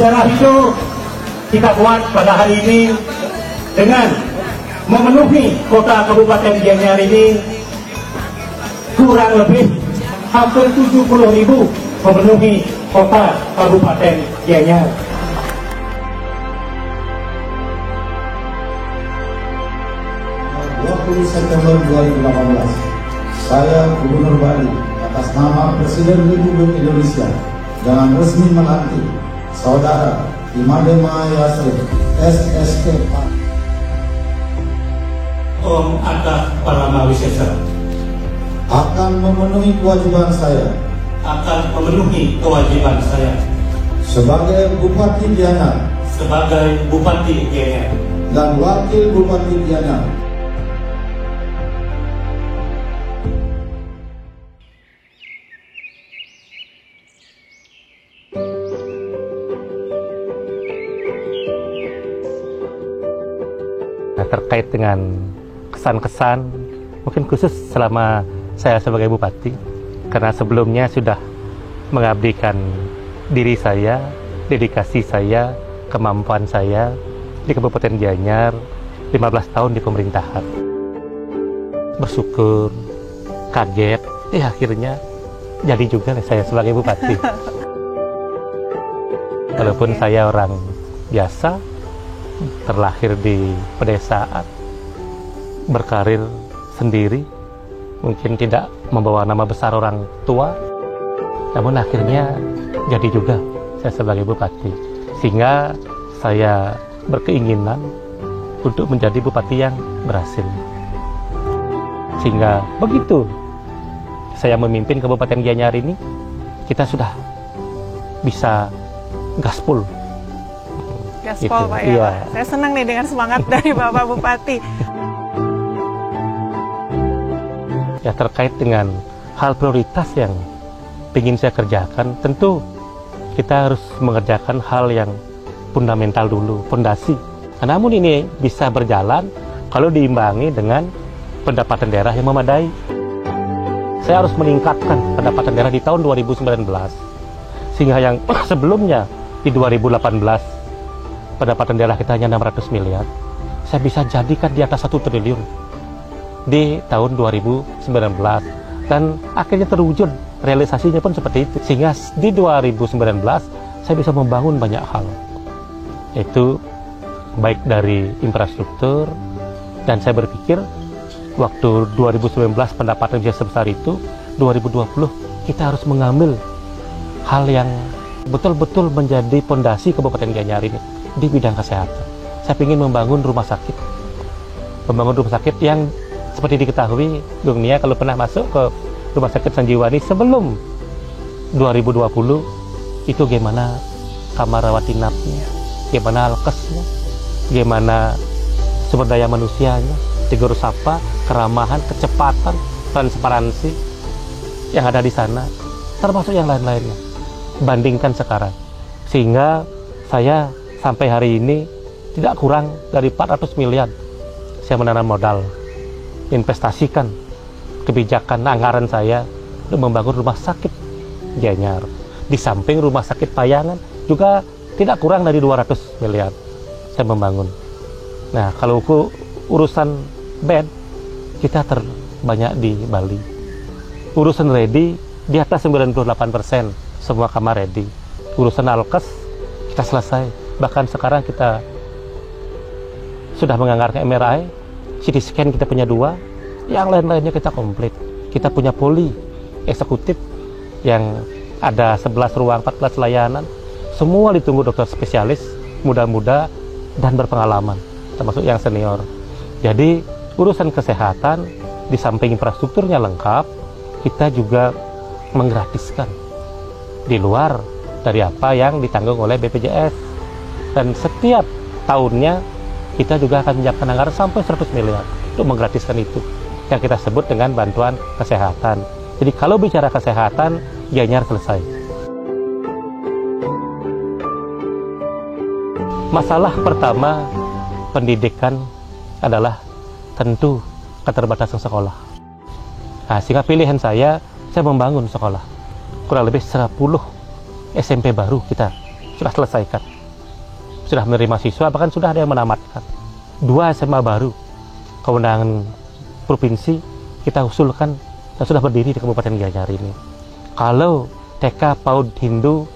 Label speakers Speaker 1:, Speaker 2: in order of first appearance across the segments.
Speaker 1: sejarah itu kita buat pada hari ini dengan memenuhi kota Kabupaten Gianyar ini kurang lebih hampir 70.000 memenuhi kota Kabupaten Gianyar.
Speaker 2: September 2018, saya Gubernur Bali atas nama Presiden Republik Indonesia dengan resmi melantik Saudara Imadema Yasir SSK
Speaker 1: Om Atta Paramawisesa
Speaker 2: akan memenuhi kewajiban saya sebagai Bupati Gianyar dan Wakil Bupati Gianyar.
Speaker 3: Terkait dengan kesan-kesan mungkin khusus selama saya sebagai bupati, karena sebelumnya sudah mengabdikan diri saya, dedikasi saya, kemampuan saya di Kabupaten Gianyar 15 tahun di pemerintahan. Bersyukur, kaget, akhirnya jadi juga saya sebagai bupati. Walaupun saya orang biasa, terlahir di pedesaan, berkarir sendiri, mungkin tidak membawa nama besar orang tua, namun akhirnya jadi juga saya sebagai bupati. Sehingga saya berkeinginan untuk menjadi bupati yang berhasil. Sehingga begitu saya memimpin Kabupaten Gianyar ini, kita sudah bisa gaspol.
Speaker 4: Gaspol, Pak, ya,
Speaker 3: iya.
Speaker 4: Pak. Saya senang nih dengan semangat dari Bapak Bupati.
Speaker 3: Ya, terkait dengan hal prioritas yang ingin saya kerjakan, tentu kita harus mengerjakan hal yang fundamental dulu, fondasi. Namun ini bisa berjalan kalau diimbangi dengan pendapatan daerah yang memadai. Saya harus meningkatkan pendapatan daerah di tahun 2019, sehingga yang sebelumnya di 2018 pendapatan daerah kita hanya 600 miliar, saya bisa jadikan di atas 1 triliun di tahun 2019, dan akhirnya terwujud, realisasinya pun seperti itu, sehingga di 2019 saya bisa membangun banyak hal, itu baik dari infrastruktur, dan saya berpikir waktu 2019 pendapatan bisa sebesar itu, 2020 kita harus mengambil hal yang betul-betul menjadi fondasi Kabupaten Gianyar ini di bidang kesehatan. Saya ingin membangun rumah sakit. Membangun rumah sakit yang seperti diketahui dunia, kalau pernah masuk ke rumah sakit Sanjiwani sebelum 2020, itu gimana kamar rawat inapnya, gimana alkesnya, gimana sumber daya manusianya, tegur sapa, keramahan, kecepatan, transparansi yang ada di sana, termasuk yang lain-lainnya. Bandingkan sekarang. Sehingga saya sampai hari ini tidak kurang dari 400 miliar saya menanam modal, investasikan kebijakan anggaran saya untuk membangun rumah sakit Gianyar. Di samping rumah sakit Payangan juga tidak kurang dari 200 miliar saya membangun. Nah, kalau urusan bed, kita terbanyak di Bali. Urusan ready di atas 98%, semua kamar ready. Urusan alkes kita selesai. Bahkan sekarang kita sudah menganggarkan MRI, CT scan kita punya 2, yang lain-lainnya kita komplit. Kita punya poli eksekutif yang ada 11 ruang, 14 layanan. Semua ditunggu dokter spesialis, muda-muda dan berpengalaman, termasuk yang senior. Jadi urusan kesehatan di samping infrastrukturnya lengkap, kita juga menggratiskan di luar dari apa yang ditanggung oleh BPJS. Dan setiap tahunnya kita juga akan menyiapkan anggaran sampai 100 miliar untuk menggratiskan itu, yang kita sebut dengan bantuan kesehatan. Jadi kalau bicara kesehatan, Gianyar selesai. Masalah pertama, pendidikan adalah tentu keterbatasan sekolah. Nah, sehingga pilihan saya membangun sekolah. Kurang lebih 10 SMP baru kita sudah selesaikan. sudah menerima siswa, bahkan sudah ada yang menamatkan. 2 SMA baru kewenangan provinsi kita usulkan dan sudah berdiri di Kabupaten Gianyar ini. Kalau TK PAUD Hindu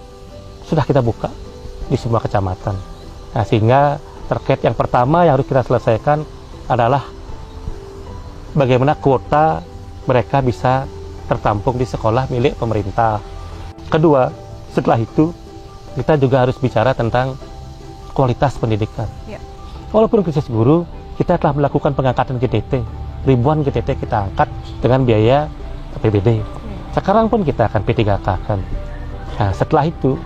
Speaker 3: sudah kita buka di semua kecamatan. Nah, sehingga terkait yang pertama yang harus kita selesaikan adalah bagaimana kuota mereka bisa tertampung di sekolah milik pemerintah. Kedua, setelah itu kita juga harus bicara tentang kualitas pendidikan.
Speaker 4: Ya.
Speaker 3: Walaupun krisis guru, kita telah melakukan pengangkatan GTT. Ribuan GTT kita angkat dengan biaya APBD. Sekarang pun kita akan P3K kan. Nah, setelah itu,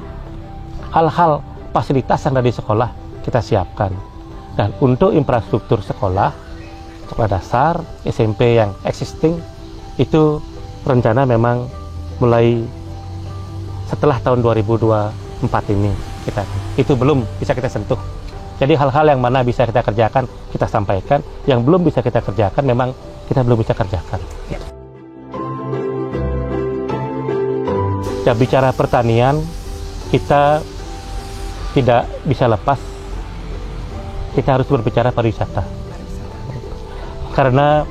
Speaker 3: hal-hal fasilitas yang ada di sekolah kita siapkan. Dan untuk infrastruktur sekolah dasar, SMP yang existing, itu rencana memang mulai setelah tahun 2024 ini itu belum bisa kita sentuh. Jadi hal-hal yang mana bisa kita kerjakan kita sampaikan, yang belum bisa kita kerjakan memang kita belum bisa kerjakan. Ya, bicara pertanian, kita tidak bisa lepas, kita harus berbicara pariwisata. Karena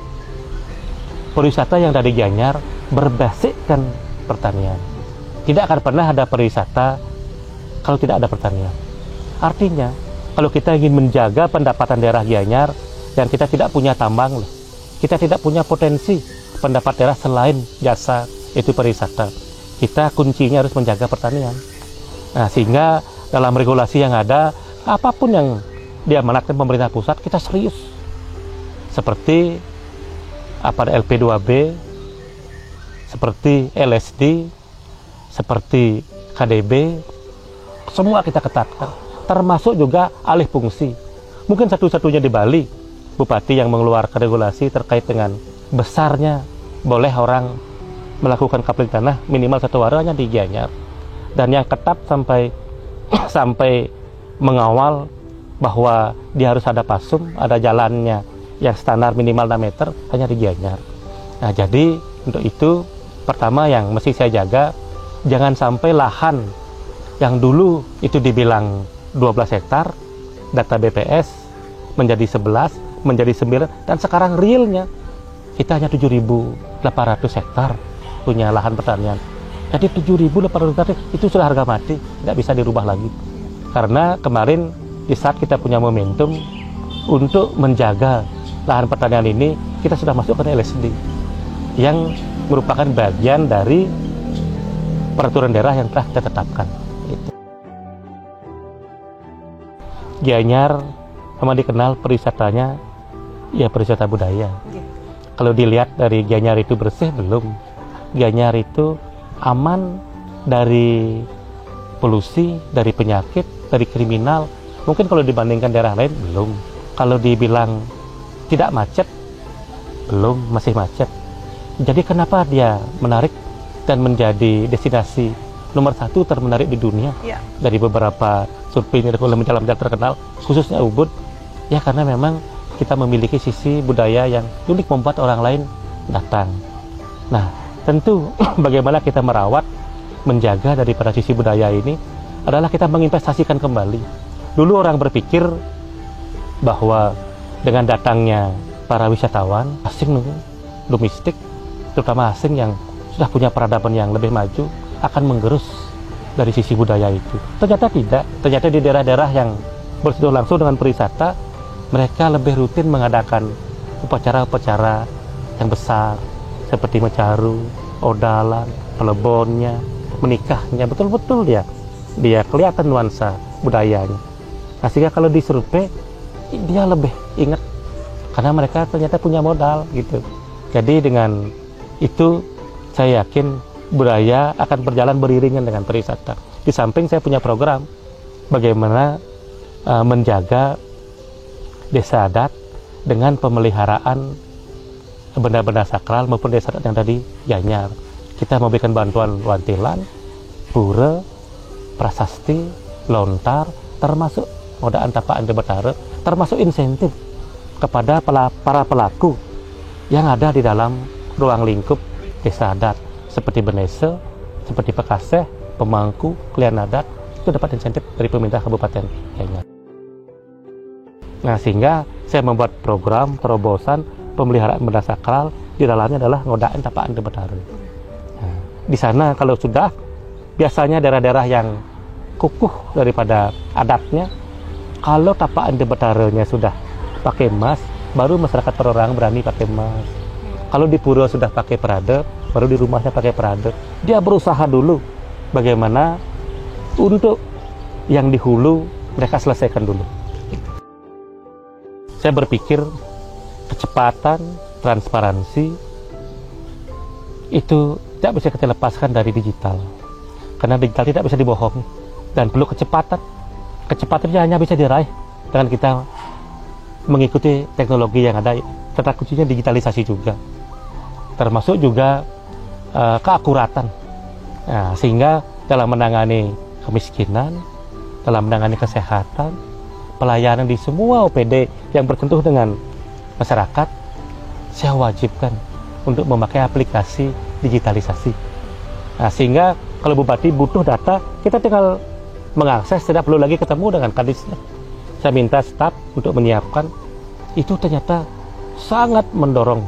Speaker 3: pariwisata yang dari Gianyar berbasiskan pertanian. Tidak akan pernah ada pariwisata kalau tidak ada pertanian. Artinya, kalau kita ingin menjaga pendapatan daerah Gianyar, dan kita tidak punya tambang, kita tidak punya potensi pendapat daerah selain jasa itu pariwisata, kita kuncinya harus menjaga pertanian. Nah, sehingga dalam regulasi yang ada, apapun yang diamanatkan pemerintah pusat, kita serius. Seperti apa, LP2B, seperti LSD, seperti KDB, semua kita ketatkan, termasuk juga alih fungsi. Mungkin satu-satunya di Bali, bupati yang mengeluarkan regulasi terkait dengan besarnya boleh orang melakukan kapling tanah minimal 1 waranya di Gianyar. Dan yang ketat sampai mengawal bahwa dia harus ada pasum, ada jalannya yang standar minimal 6 meter hanya di Gianyar. Nah, jadi untuk itu pertama yang mesti saya jaga, jangan sampai lahan yang dulu itu dibilang 12 hektar, data BPS menjadi 11, menjadi 9, dan sekarang realnya kita hanya 7.800 hektar punya lahan pertanian. Jadi 7.800 hektar itu sudah harga mati, tidak bisa dirubah lagi. Karena kemarin di saat kita punya momentum untuk menjaga lahan pertanian ini, kita sudah masuk ke LSD yang merupakan bagian dari peraturan daerah yang telah kita tetapkan. Gianyar memang dikenal pariwisatanya ya pariwisata budaya. Kalau dilihat dari Gianyar itu bersih, belum. Gianyar itu aman dari polusi, dari penyakit, dari kriminal. Mungkin kalau dibandingkan daerah lain, belum. Kalau dibilang tidak macet, belum, masih macet. Jadi kenapa dia menarik dan menjadi destinasi nomor 1 termenarik di dunia? Dari beberapa survei dari film jalan-jalan terkenal, khususnya Ubud, ya karena memang kita memiliki sisi budaya yang unik membuat orang lain datang. Nah, tentu bagaimana kita merawat, menjaga daripada sisi budaya ini adalah kita menginvestasikan kembali. Dulu orang berpikir bahwa dengan datangnya para wisatawan asing domestik, terutama asing yang sudah punya peradaban yang lebih maju, akan menggerus dari sisi budaya itu. Ternyata tidak. Ternyata di daerah-daerah yang bersentuhan langsung dengan pariwisata, mereka lebih rutin mengadakan upacara-upacara yang besar seperti mecaru, odalan, pelebonnya, menikahnya, betul-betul dia kelihatan nuansa budayanya. Nah, sehingga kalau disurvei dia lebih ingat karena mereka ternyata punya modal gitu. Jadi dengan itu saya yakin budaya akan berjalan beriringan dengan pariwisata. Di samping saya punya program bagaimana menjaga desa adat dengan pemeliharaan benda-benda sakral maupun desa adat yang tadi Gianyar. Kita memberikan bantuan wantilan, pura, prasasti, lontar, termasuk modaan tapaan de Betara, termasuk insentif kepada para pelaku yang ada di dalam ruang lingkup desa adat seperti Benese, seperti Pekaseh, Pemangku, Klian Adat, itu dapat insentif dari pemerintah Kabupaten Gianyar. Nah, sehingga saya membuat program terobosan pemeliharaan benda sakral, di dalamnya adalah ngodaan tapaan de Betara. Nah, di sana kalau sudah, biasanya daerah-daerah yang kukuh daripada adatnya, kalau tapaan de Betaranya sudah pakai emas, baru masyarakat perorangan berani pakai emas. Kalau di pura sudah pakai perade, baru di rumahnya pakai perade. Dia berusaha dulu bagaimana untuk yang di hulu mereka selesaikan dulu. Saya berpikir kecepatan, transparansi itu tidak bisa kita lepaskan dari digital. Karena digital tidak bisa dibohongi dan perlu kecepatan. Kecepatannya hanya bisa diraih dengan kita mengikuti teknologi yang ada. Kata kuncinya digitalisasi juga, termasuk juga keakuratan. Nah, sehingga dalam menangani kemiskinan, dalam menangani kesehatan, pelayanan di semua OPD yang bersentuh dengan masyarakat, saya wajibkan untuk memakai aplikasi digitalisasi. Nah, sehingga kalau Bupati butuh data, kita tinggal mengakses, tidak perlu lagi ketemu dengan kadisnya. Saya minta staf untuk menyiapkan, itu ternyata sangat mendorong,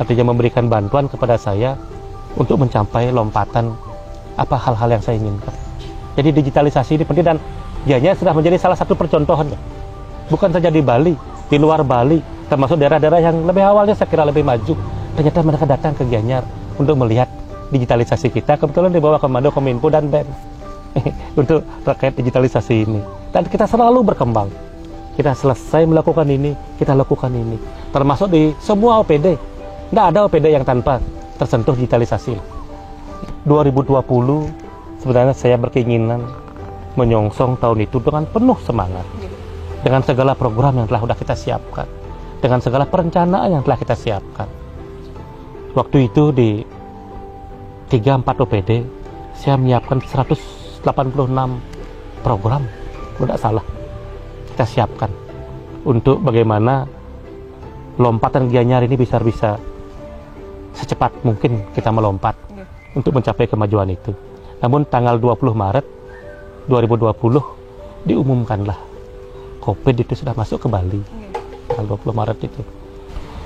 Speaker 3: artinya memberikan bantuan kepada saya untuk mencapai lompatan apa hal-hal yang saya inginkan. Jadi digitalisasi ini penting dan dianya sudah menjadi salah satu percontohan. Bukan saja di Bali, di luar Bali, termasuk daerah-daerah yang lebih awalnya saya kira lebih maju, ternyata mereka datang ke Gianyar untuk melihat digitalisasi kita. Kebetulan di bawah komando Kominfo dan BEM untuk terkait digitalisasi ini. Dan kita selalu berkembang. Kita selesai melakukan ini, kita lakukan ini. Termasuk di semua OPD. Tidak ada OPD yang tanpa tersentuh digitalisasi. 2020 sebenarnya saya berkeinginan menyongsong tahun itu dengan penuh semangat. Dengan segala program yang telah kita siapkan. Dengan segala perencanaan yang telah kita siapkan. Waktu itu di 3-4 OPD, saya menyiapkan 186 program, kalau tidak salah. Kita siapkan untuk bagaimana lompatan Gianyar ini bisa secepat mungkin kita melompat untuk mencapai kemajuan itu. Namun tanggal 20 Maret 2020 diumumkanlah COVID itu sudah masuk ke Bali. Tanggal 20 Maret itu.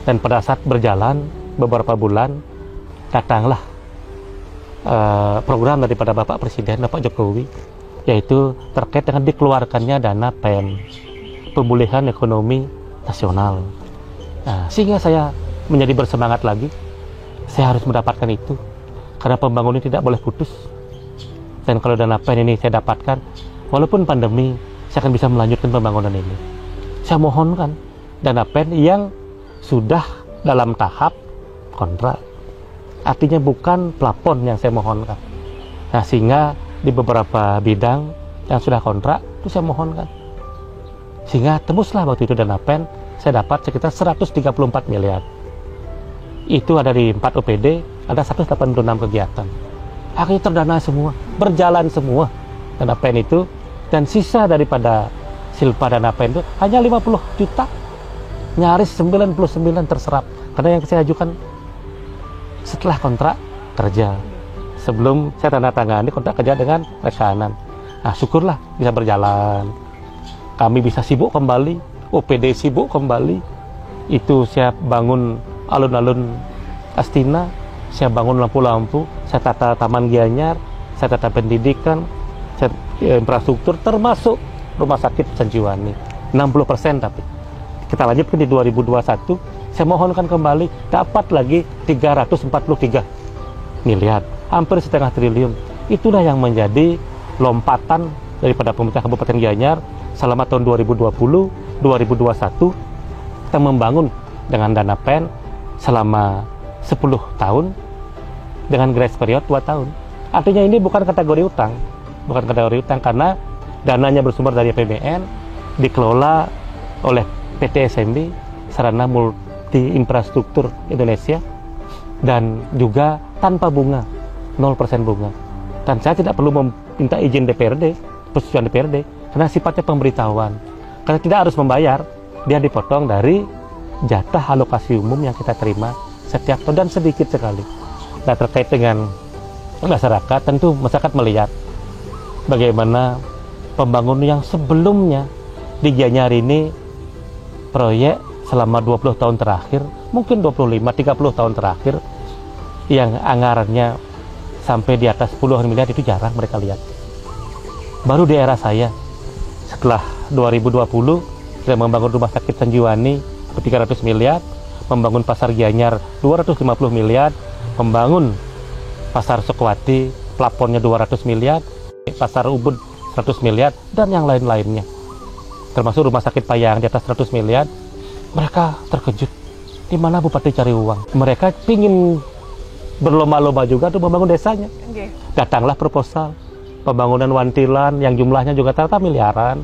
Speaker 3: Dan pada saat berjalan beberapa bulan, datanglah program daripada Bapak Presiden, Bapak Jokowi, yaitu terkait dengan dikeluarkannya dana PEN, pemulihan ekonomi nasional. Nah, sehingga saya menjadi bersemangat lagi. Saya harus mendapatkan itu, karena pembangunan tidak boleh putus. Dan kalau dana PEN ini saya dapatkan, walaupun pandemi, saya akan bisa melanjutkan pembangunan ini. Saya mohonkan dana PEN yang sudah dalam tahap kontrak. Artinya bukan plafon yang saya mohonkan. Nah, sehingga di beberapa bidang yang sudah kontrak itu saya mohonkan. Sehingga tembuslah waktu itu dana PEN, saya dapat sekitar 134 miliar. Itu ada di 4 OPD, ada 186 kegiatan. Akhirnya terdana semua, berjalan semua dana PEN itu, dan sisa daripada silpa dana PEN itu hanya 50 juta. Nyaris 99 terserap. Karena yang saya ajukan setelah kontrak kerja. Sebelum saya tanda tangani kontrak kerja dengan rekanan. Nah, syukurlah bisa berjalan. Kami bisa sibuk kembali, OPD sibuk kembali. Itu saya bangun alun-alun Astina, saya bangun lampu-lampu, saya tata taman Gianyar, saya tata pendidikan, saya infrastruktur, termasuk rumah sakit Sanjiwani. 60% tapi. Kita lanjutkan di 2021, saya mohonkan kembali dapat lagi 343 miliar, hampir setengah triliun. Itulah yang menjadi lompatan daripada pemerintah Kabupaten Gianyar selama tahun 2020-2021. Kita membangun dengan dana PEN selama 10 tahun dengan grace period 2 tahun. Artinya ini bukan kategori utang, karena dananya bersumber dari APBN, dikelola oleh PT SMB, Sarana Multi Infrastruktur Indonesia, dan juga tanpa bunga, 0% bunga. Dan saya tidak perlu meminta izin DPRD, persetujuan DPRD, karena sifatnya pemberitahuan. Karena tidak harus membayar, dia dipotong dari jatah alokasi umum yang kita terima setiap tahun, dan sedikit sekali. Nah, terkait dengan masyarakat, tentu masyarakat melihat bagaimana pembangunan yang sebelumnya di Gianyar ini proyek selama 20 tahun terakhir, mungkin 25-30 tahun terakhir, yang anggarannya sampai di atas puluhan miliar itu jarang mereka lihat. Baru di era saya, setelah 2020, kita membangun rumah sakit Sanjiwani 300 miliar, membangun pasar Gianyar 250 miliar, membangun pasar Sukwati, plafonnya 200 miliar, pasar Ubud 100 miliar, dan yang lain-lainnya. Termasuk rumah sakit Payang di atas 100 miliar, mereka terkejut. Di mana Bupati cari uang? Mereka ingin berlomba-lomba juga untuk membangun desanya.
Speaker 4: Okay.
Speaker 3: Datanglah proposal pembangunan Wantilan yang jumlahnya juga ternyata miliaran,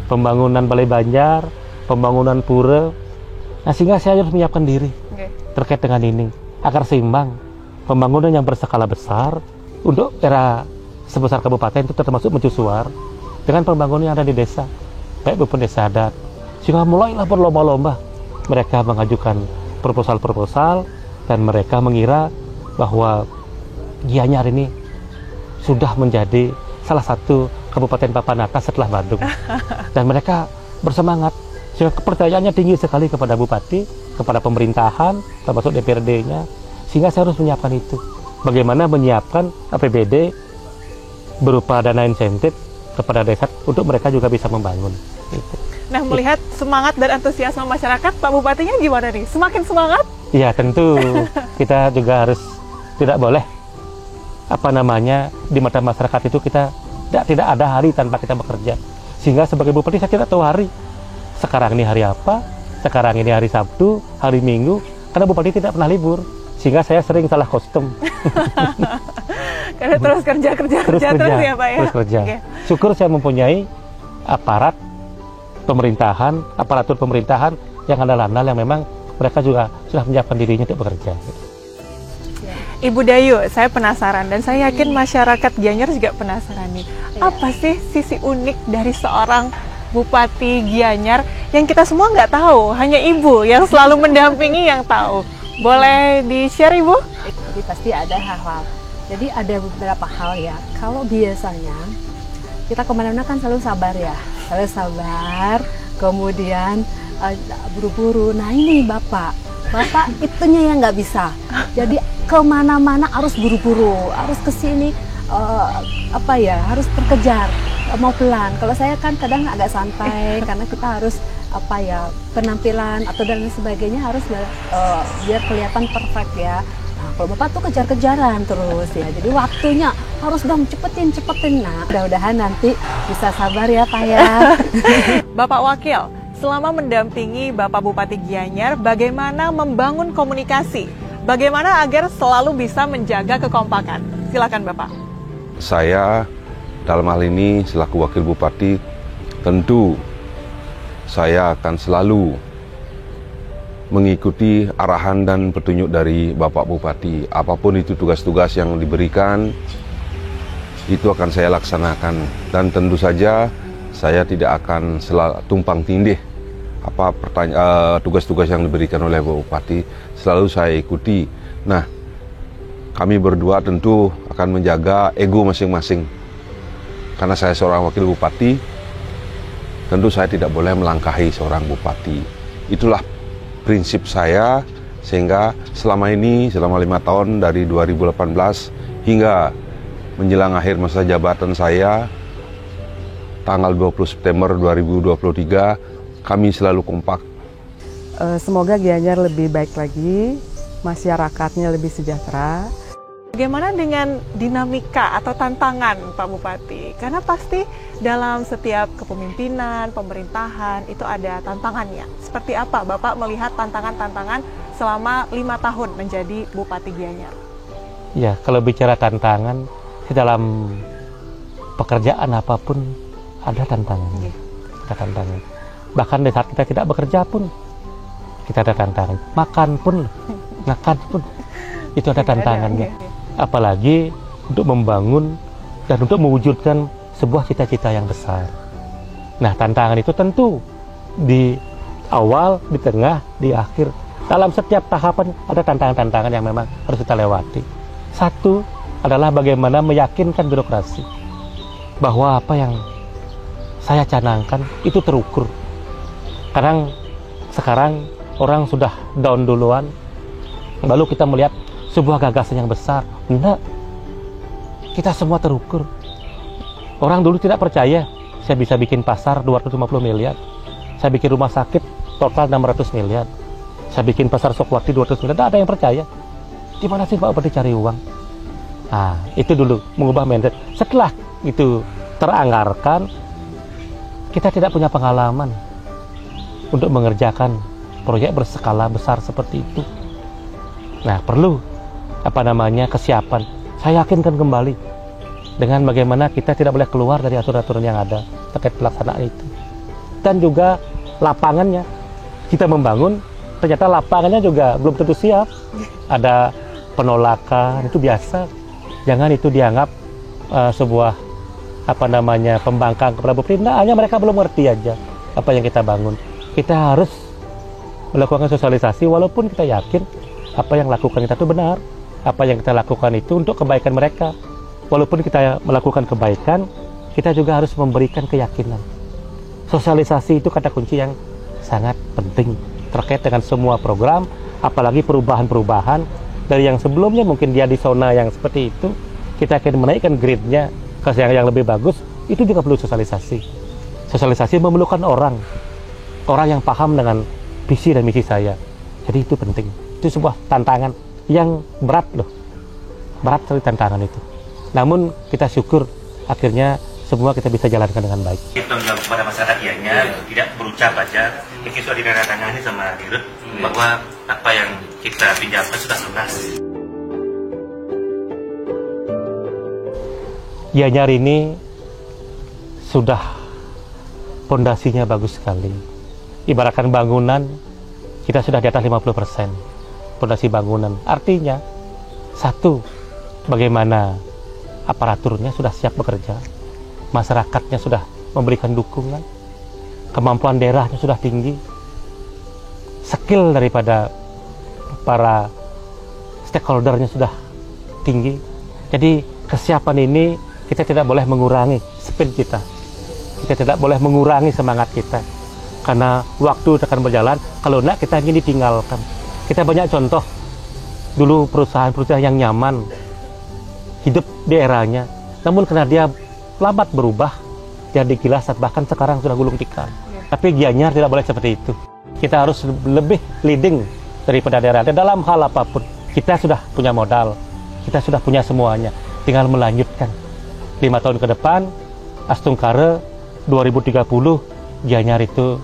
Speaker 3: pembangunan Balai Banjar, pembangunan Pura. Nah, sehingga saya harus menyiapkan diri terkait dengan ini agar seimbang. Pembangunan yang berskala besar untuk era sebesar kabupaten itu termasuk mercusuar dengan pembangunan yang ada di desa, baik maupun desa adat. Sehingga mulailah berlomba-lomba mereka mengajukan proposal-proposal, dan mereka mengira bahwa Gianyar ini sudah menjadi salah satu kabupaten papan atas setelah Bandung. Dan mereka bersemangat, sehingga kepercayaannya tinggi sekali kepada Bupati, kepada pemerintahan, termasuk DPRD-nya. Sehingga saya harus menyiapkan itu. Bagaimana menyiapkan APBD berupa dana insentif kepada desa untuk mereka juga bisa membangun. Gitu.
Speaker 4: Nah, melihat semangat dan antusiasme masyarakat, Pak Bupatinya gimana nih? Semakin semangat?
Speaker 3: Iya, tentu kita juga harus tidak boleh di mata masyarakat itu kita tidak ada hari tanpa kita bekerja. Sehingga sebagai Bupati saya tidak tahu hari. Sekarang ini hari apa? Sekarang ini hari Sabtu, hari Minggu, karena Bupati tidak pernah libur. Sehingga saya sering salah kostum.
Speaker 4: Karena terus kerja terus ya, Pak ya.
Speaker 3: Terus kerja.
Speaker 4: Okay.
Speaker 3: Syukur saya mempunyai aparatur pemerintahan yang andal-andal yang memang mereka juga sudah menyiapkan dirinya untuk bekerja.
Speaker 4: Ibu Dayu, saya penasaran dan saya yakin masyarakat Gianyar juga penasaran nih. Apa sih sisi unik dari seorang Bupati Gianyar yang kita semua nggak tahu, hanya Ibu yang selalu mendampingi yang tahu. Boleh di-share, Ibu?
Speaker 5: Jadi pasti ada hal-hal. Jadi ada beberapa hal ya. Kalau biasanya kita kemana-mana kan selalu sabar ya, selalu sabar. Kemudian buru-buru. Nah ini Bapak itunya yang nggak bisa. Jadi kemana-mana harus buru-buru, harus kesini harus terkejar, mau pelan. Kalau saya kan kadang agak santai karena kita harus penampilan atau dan sebagainya harus biar kelihatan perfect ya. Nah, kalau Bapak tuh kejar-kejaran terus ya, jadi waktunya harus dong cepetin. Nah, mudah-mudahan nanti bisa sabar ya Pak ya.
Speaker 4: Bapak Wakil, selama mendampingi Bapak Bupati Gianyar, bagaimana membangun komunikasi? Bagaimana agar selalu bisa menjaga kekompakan? Silakan Bapak.
Speaker 6: Saya dalam hal ini selaku Wakil Bupati, tentu saya akan selalu mengikuti arahan dan petunjuk dari Bapak Bupati. Apapun itu tugas-tugas yang diberikan, itu akan saya laksanakan. Dan tentu saja saya tidak akan tumpang tindih tugas-tugas yang diberikan oleh Bapak Bupati, selalu saya ikuti. Nah, kami berdua tentu akan menjaga ego masing-masing. Karena saya seorang Wakil Bupati, tentu saya tidak boleh melangkahi seorang Bupati. Itulah prinsip saya, sehingga selama 5 tahun dari 2018 hingga menjelang akhir masa jabatan saya tanggal 20 September 2023 kami selalu kompak.
Speaker 7: Semoga Gianyar lebih baik lagi, masyarakatnya lebih sejahtera.
Speaker 4: Bagaimana dengan dinamika atau tantangan Pak Bupati? Karena pasti dalam setiap kepemimpinan, pemerintahan itu ada tantangannya. Seperti apa Bapak melihat tantangan-tantangan selama 5 tahun menjadi Bupati Gianyar?
Speaker 3: Ya, kalau bicara tantangan, di dalam pekerjaan apapun ada tantangan. Ada tantangan. Bahkan di saat kita tidak bekerja pun kita ada tantangan. Makan pun itu ada tantangannya. Apalagi untuk membangun dan untuk mewujudkan sebuah cita-cita yang besar. Nah, tantangan itu tentu di awal, di tengah, di akhir. Dalam setiap tahapan ada tantangan-tantangan yang memang harus kita lewati. Satu adalah bagaimana meyakinkan birokrasi bahwa apa yang saya canangkan itu terukur. Kadang Sekarang orang sudah down duluan, lalu kita melihat sebuah gagasan yang besar. Enggak, kita semua terukur. Orang dulu tidak percaya saya bisa bikin pasar 250 miliar, saya bikin rumah sakit total 600 miliar, saya bikin pasar Sokwarti 200 miliar. Tidak ada yang percaya. Di mana sih Pak Bupati cari uang? Nah, itu dulu mengubah mindset. Setelah itu teranggarkan, kita tidak punya pengalaman untuk mengerjakan proyek berskala besar seperti itu. Nah, perlu kesiapan. Saya yakinkan kembali dengan bagaimana kita tidak boleh keluar dari aturan-aturan yang ada terkait pelaksanaan itu. Dan juga lapangannya, kita membangun, ternyata lapangannya juga belum tentu siap. Ada penolakan, itu biasa. Jangan itu dianggap sebuah pembangkang kepada pemerintah. Hanya mereka belum ngerti aja apa yang kita bangun. Kita harus melakukan sosialisasi walaupun kita yakin apa yang lakukan kita itu benar. Apa yang kita lakukan itu untuk kebaikan mereka. Walaupun kita melakukan kebaikan, kita juga harus memberikan keyakinan. Sosialisasi itu kata kunci yang sangat penting terkait dengan semua program, apalagi perubahan-perubahan dari yang sebelumnya mungkin dia di zona yang seperti itu, kita akan menaikkan grade-nya ke yang lebih bagus. Itu juga perlu sosialisasi. Sosialisasi memerlukan orang yang paham dengan visi dan misi saya. Jadi itu penting. Itu sebuah tantangan yang berat loh, berat sekali tantangan itu. Namun kita syukur akhirnya semua kita bisa jalankan dengan baik.
Speaker 8: Tanggung jawab kepada masyarakat Gianyar, tidak berucap aja. Ini sudah ditandatangani sama Dirut bahwa apa yang kita pinjamkan sudah lunas.
Speaker 3: Gianyar ini sudah pondasinya bagus sekali. Ibaratkan bangunan, kita sudah di atas 50%. Pondasi bangunan. Artinya, satu, bagaimana aparaturnya sudah siap bekerja, masyarakatnya sudah memberikan dukungan, kemampuan daerahnya sudah tinggi, skill daripada para stakeholdernya sudah tinggi. Jadi kesiapan ini kita tidak boleh mengurangi speed kita, kita tidak boleh mengurangi semangat kita, karena waktu akan berjalan. Kalau enggak, kita ingin ditinggalkan. Kita banyak contoh dulu perusahaan-perusahaan yang nyaman hidup di eranya, namun karena dia lambat berubah jadi gilasat, bahkan sekarang sudah gulung tikar. Tapi Gianyar tidak boleh seperti itu. Kita harus lebih leading daripada daerah dalam hal apapun. Kita sudah punya modal, kita sudah punya semuanya, tinggal melanjutkan. 5 tahun ke depan Astungkara 2030 Gianyar itu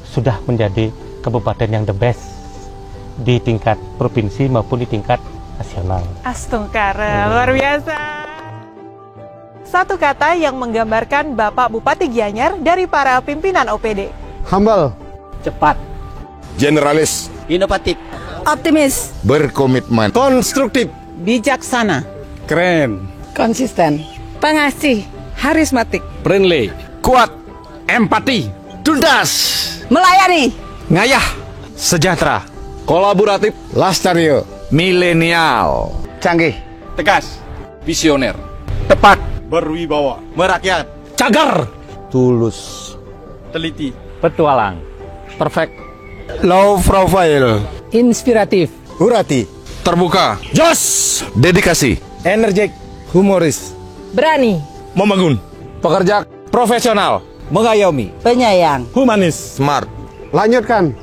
Speaker 3: sudah menjadi kabupaten yang the best di tingkat provinsi maupun di tingkat nasional.
Speaker 4: Astungkara, luar biasa. Satu kata yang menggambarkan Bapak Bupati Gianyar dari para pimpinan OPD.
Speaker 9: Humble,
Speaker 10: cepat,
Speaker 9: generalis,
Speaker 10: inovatif,
Speaker 11: optimis,
Speaker 9: berkomitmen,
Speaker 10: konstruktif,
Speaker 11: bijaksana,
Speaker 9: keren,
Speaker 11: konsisten, pengasih, harismatik,
Speaker 10: friendly,
Speaker 9: kuat, empati,
Speaker 10: tuntas,
Speaker 11: melayani,
Speaker 9: ngayah, sejahtera,
Speaker 10: kolaboratif,
Speaker 9: lastario, milenial,
Speaker 10: canggih,
Speaker 9: tegas,
Speaker 10: visioner,
Speaker 9: tepat,
Speaker 10: berwibawa,
Speaker 9: merakyat,
Speaker 10: cagar,
Speaker 9: tulus,
Speaker 10: teliti,
Speaker 3: Petualang,
Speaker 10: perfect,
Speaker 9: low profile,
Speaker 11: inspiratif,
Speaker 9: hurati, terbuka,
Speaker 10: jos,
Speaker 9: dedikasi,
Speaker 10: energetik,
Speaker 9: humoris,
Speaker 11: berani,
Speaker 10: membangun,
Speaker 9: pekerja, profesional,
Speaker 10: mengayomi,
Speaker 11: penyayang,
Speaker 10: humanis,
Speaker 9: smart. Lanjutkan.